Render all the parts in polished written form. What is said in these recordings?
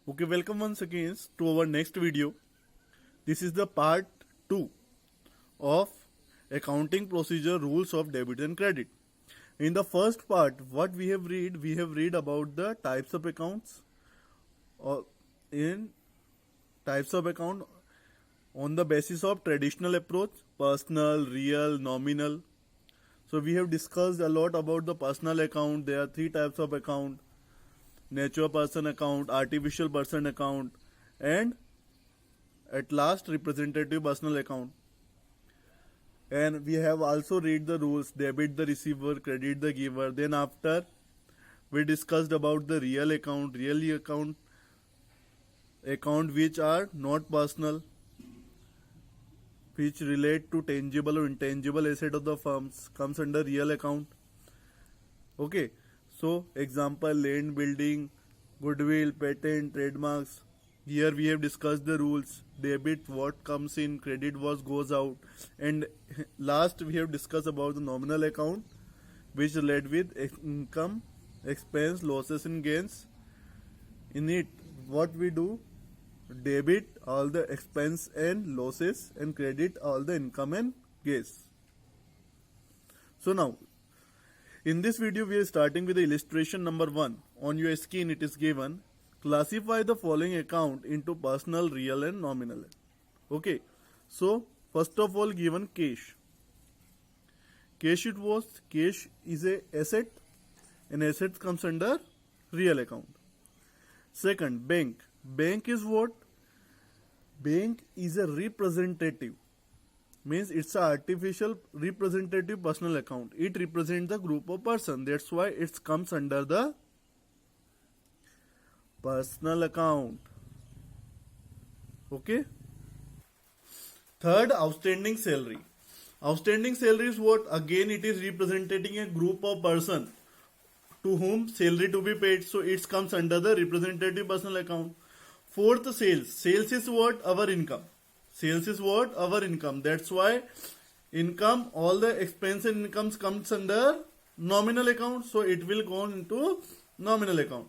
Okay, welcome once again to our next video. This is the part 2 of accounting procedure rules of debit and credit. In the first part, what we have read about the types of accounts or in types of account on the basis of traditional approach, personal, real, nominal. So we have discussed a lot about the personal account. There are three types of account: natural person account, artificial person account, and at last representative personal account. And we have also read the rules: debit the receiver, credit the giver. Then after we discussed about the real account, account which are not personal, which relate to tangible or intangible asset of the firms, comes under real account. Okay, so example: land, building, goodwill, patent, trademarks. Here we have discussed the rules: debit what comes in, credit what goes out, and last we have discussed about the nominal account, which relate with income, expense, losses and gains. In it, what we do: debit all the expense and losses and credit all the income and gains. So now, in this video, we are starting with the illustration number 1. On your screen, it is given: classify the following account into personal, real and nominal. Okay, so first of all, given cash. Cash is a asset, and asset comes under real account. Second, bank. Bank is what? Bank is a representative. Means it's an artificial representative personal account. It represents the group of person. That's why it comes under the personal account. Okay. Third, outstanding salary. Outstanding salary is what? Again, it is representing a group of person to whom salary to be paid. So it comes under the representative personal account. Fourth, sales. Sales is what? Our income. Sales is what? Our income. That's why income, all the expense and incomes comes under nominal account. So it will go into nominal account.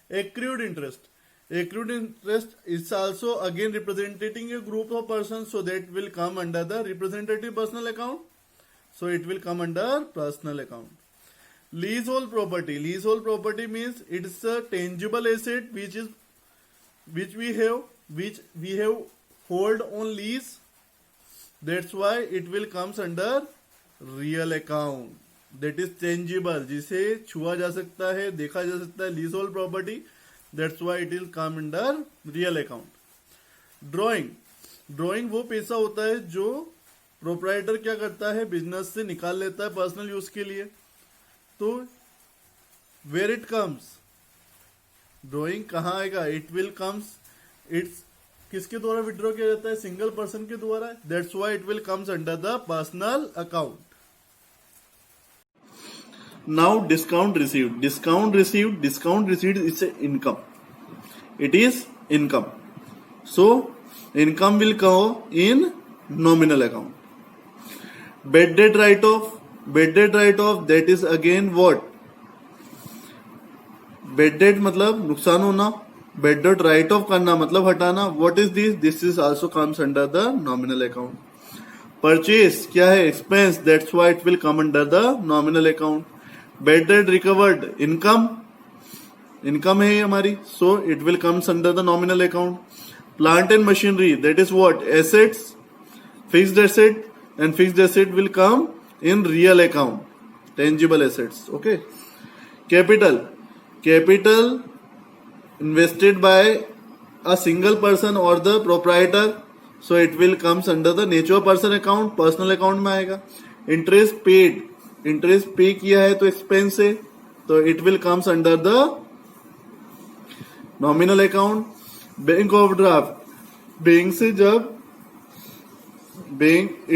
Accrued interest. Accrued interest is also again representing a group of persons. So that will come under the representative personal account. So it will come under personal account. Leasehold property. Leasehold property means it is a tangible asset which we have hold on lease. That's why it will comes under real account. That is tangible, जिसे छुआ जा सकता है, देखा जा सकता है, leasehold property. That's why it will come under real account. Drawing. Drawing वो पैसा होता है जो प्रोप्राइटर क्या करता है, बिजनेस से निकाल लेता है पर्सनल यूज के लिए. तो where it comes, ड्रॉइंग कहाँ आएगा? इट विल कम्स, इट्स किसके द्वारा विड्रॉ किया जाता है? सिंगल पर्सन के द्वारा. That's why it will comes under the personal account. Now discount received. Discount received is income. It is income. So income will come in nominal account. Bed date right of that is again what? Bed date मतलब नुकसान होना. Bed date right of करना मतलब हटाना. What is this? This is also comes under the nominal account. Purchase क्या है? Expense. That's why it will come under the nominal account. Bed debt recovered income है हमारी. So it will comes under the nominal account. Plant and machinery that is what? Assets, fixed asset, and fixed asset will come in real account. Tangible assets. Okay. Capital invested by a single person or the proprietor, so it will comes under the natural person account. Personal account में आएगा. Interest pay किया है तो expense है, तो it will comes under the nominal account. Bank overdraft. Bank से जब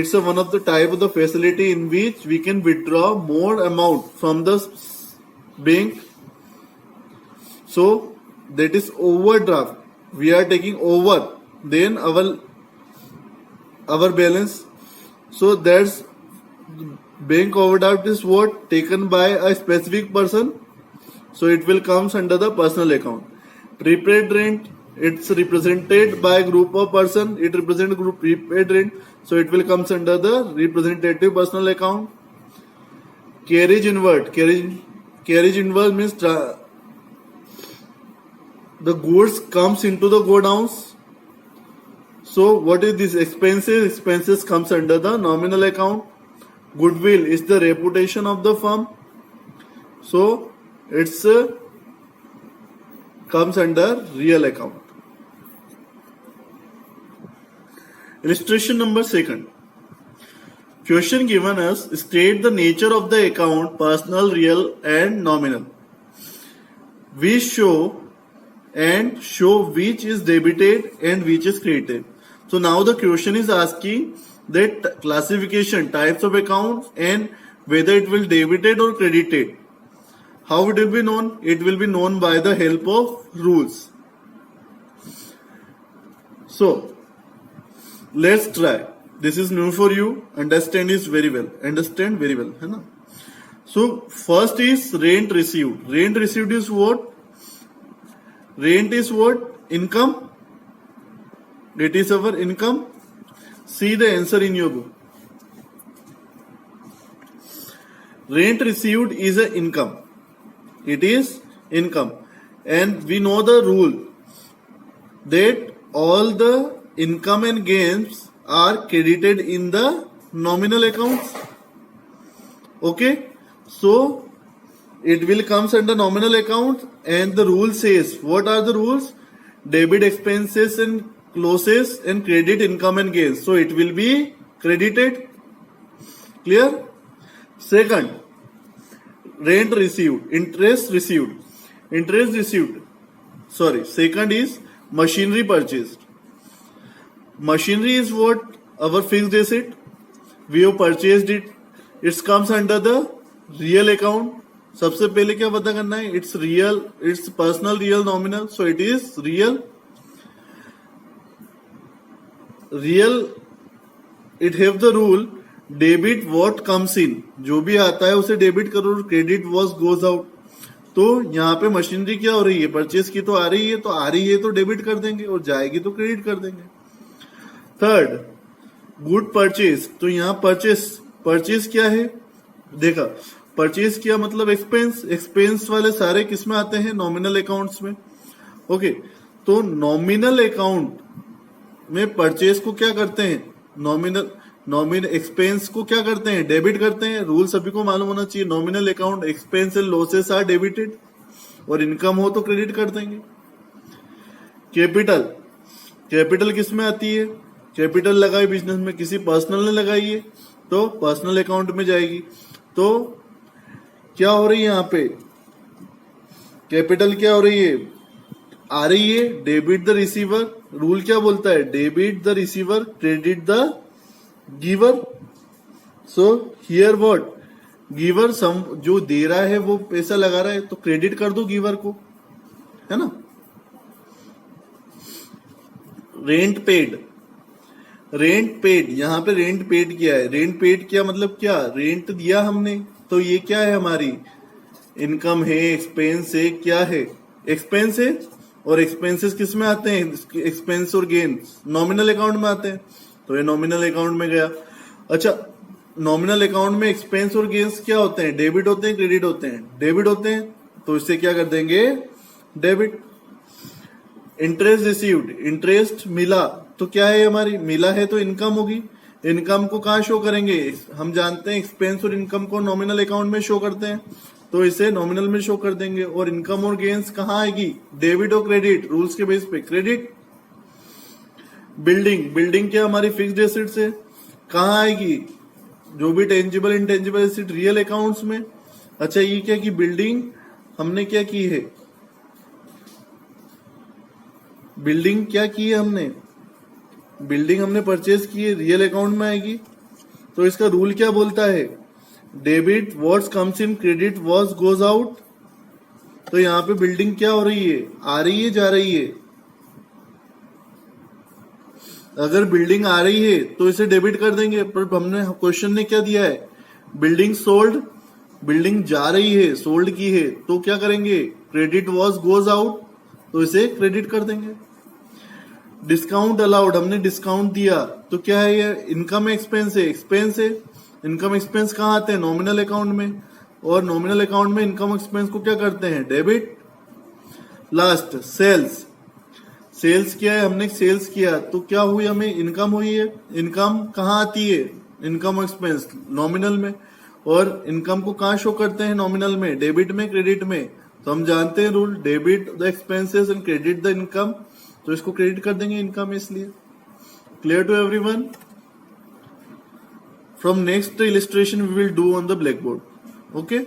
it's one of the type of the facility in which we can withdraw more amount from the bank. So that is overdraft. We are taking over then our balance. So that's bank overdraft is what? Taken by a specific person. So it will comes under the personal account. Prepaid rent, it's represented by a group of person. It represents group prepaid rent, so it will comes under the representative personal account. Carriage inward. Carriage inward means the goods comes into the godowns. So what is this? Expenses. Expenses comes under the nominal account. Goodwill is the reputation of the firm. So it's comes under real account. Illustration number 2. Question given us, state the nature of the account, personal, real and nominal. We show which is debited and which is credited. So now the question is asking that classification, types of accounts and whether it will debited or credited. How it will be known? It will be known by the help of rules. So let's try. This is new for you. Understand very well, है ना? So first is rent received. Rent received is what? Rent is what? Income. It is our income. See the answer in your book. Rent received is an income. It is income. And we know the rule that all the income and gains are credited in the nominal accounts. Okay. So it will comes under nominal account, and the rule says, what are the rules? Debit expenses and losses and credit income and gains. So it will be credited. Clear? Second, rent received, interest received. Second is machinery purchased. Machinery is what? Our fixed asset. We have purchased it. It comes under the real account. सबसे पहले क्या पता करना है? It's real, it's personal, real, nominal. So it is real. Real, it have the rule, debit what comes in. जो भी आता है उसे डेबिट करो, क्रेडिट what goes out. तो यहाँ पे मशीनरी क्या हो रही है? परचेस की तो आ रही है तो डेबिट कर देंगे और जाएगी तो क्रेडिट कर देंगे. Third, good purchase. तो यहाँ परचेस क्या है? देखा, परचेज किया मतलब एक्सपेंस वाले सारे किस में आते हैं? नॉमिनल अकाउंट्स में. ओके. तो नॉमिनल अकाउंट में परचेज को क्या करते हैं? नॉमिनल एक्सपेंस को क्या करते हैं? डेबिट करते हैं. रूल सभी को मालूम होना चाहिए. Nominal account expense and losses are debited, और इनकम हो तो क्रेडिट कर देंगे. कैपिटल किस में आती है? कैपिटल लगाई बिजनेस में, किसी पर्सनल ने लगाई है तो पर्सनल अकाउंट में जाएगी. तो क्या हो रही है यहाँ पे? कैपिटल क्या हो रही है? आ रही है डेबिट द रिसीवर. रूल क्या बोलता है? Debit the receiver, credit the giver. So here what? Giver सम जो दे रहा है वो पैसा लगा रहा है तो क्रेडिट कर दो गिवर को, है ना. रेंट पेड, यहाँ पे रेंट पेड किया है. रेंट पेड किया मतलब क्या? रेंट दिया हमने, तो ये क्या है? हमारी इनकम है, एक्सपेंस है. क्या है? एक्सपेंस है. और एक्सपेंसेस किस में आते हैं? एक्सपेंस और गेन्स नॉमिनल अकाउंट में आते हैं, तो ये नॉमिनल अकाउंट में गया. अच्छा, नॉमिनल अकाउंट में एक्सपेंस और गेन्स क्या होते हैं? डेबिट होते हैं, क्रेडिट होते हैं? डेबिट होते हैं, तो इससे क्या कर देंगे? डेबिट. इंटरेस्ट रिसीव्ड, इंटरेस्ट मिला, तो क्या है हमारी? मिला है तो इनकम होगी. इनकम को कहाँ शो करेंगे? हम जानते हैं एक्सपेंस और इनकम को नॉमिनल अकाउंट में शो करते हैं, तो इसे नॉमिनल में शो कर देंगे. और इनकम और गेन्स कहाँ आएगी? डेबिट और क्रेडिट, रूल्स के बेस पे क्रेडिट. बिल्डिंग क्या हमारी फिक्स्ड एसेट्स है, कहाँ आएगी? जो भी tangible intangible asset real accounts में. अच्छा, ये क्या की बिल्डिंग हमने क्या की है? बिल्डिंग क्या की है हमने? बिल्डिंग हमने परचेज की है, रियल अकाउंट में आएगी. तो इसका रूल क्या बोलता है? Debit what comes in, credit what goes out. तो यहाँ पे बिल्डिंग क्या हो रही है? आ रही है, जा रही है? अगर बिल्डिंग आ रही है तो इसे डेबिट कर देंगे, पर हमने क्वेश्चन ने क्या दिया है? Building sold. बिल्डिंग जा रही है, सोल्ड की है, तो क्या करेंगे? Credit what goes out. तो इसे क्रेडिट कर देंगे। डिस्काउंट अलाउड, हमने डिस्काउंट दिया तो क्या है ये, इनकम एक्सपेंस है, एक्सपेंस है। इनकम एक्सपेंस कहाँ आते हैं, नॉमिनल अकाउंट में, और नॉमिनल अकाउंट में इनकम एक्सपेंस को क्या करते हैं, डेबिट। लास्ट सेल्स, सेल्स किया है हमने, सेल्स किया तो क्या हुई, हमें इनकम हुई है। इनकम कहाँ आती है, इनकम एक्सपेंस नॉमिनल में, और इनकम को कहाँ शो करते हैं, नॉमिनल में, डेबिट में, क्रेडिट में। तो हम जानते हैं rule, debit the expenses and credit the income, तो इसको क्रेडिट कर देंगे इनकम, इसलिए। Clear to everyone? From next illustration we will do on the blackboard. Okay.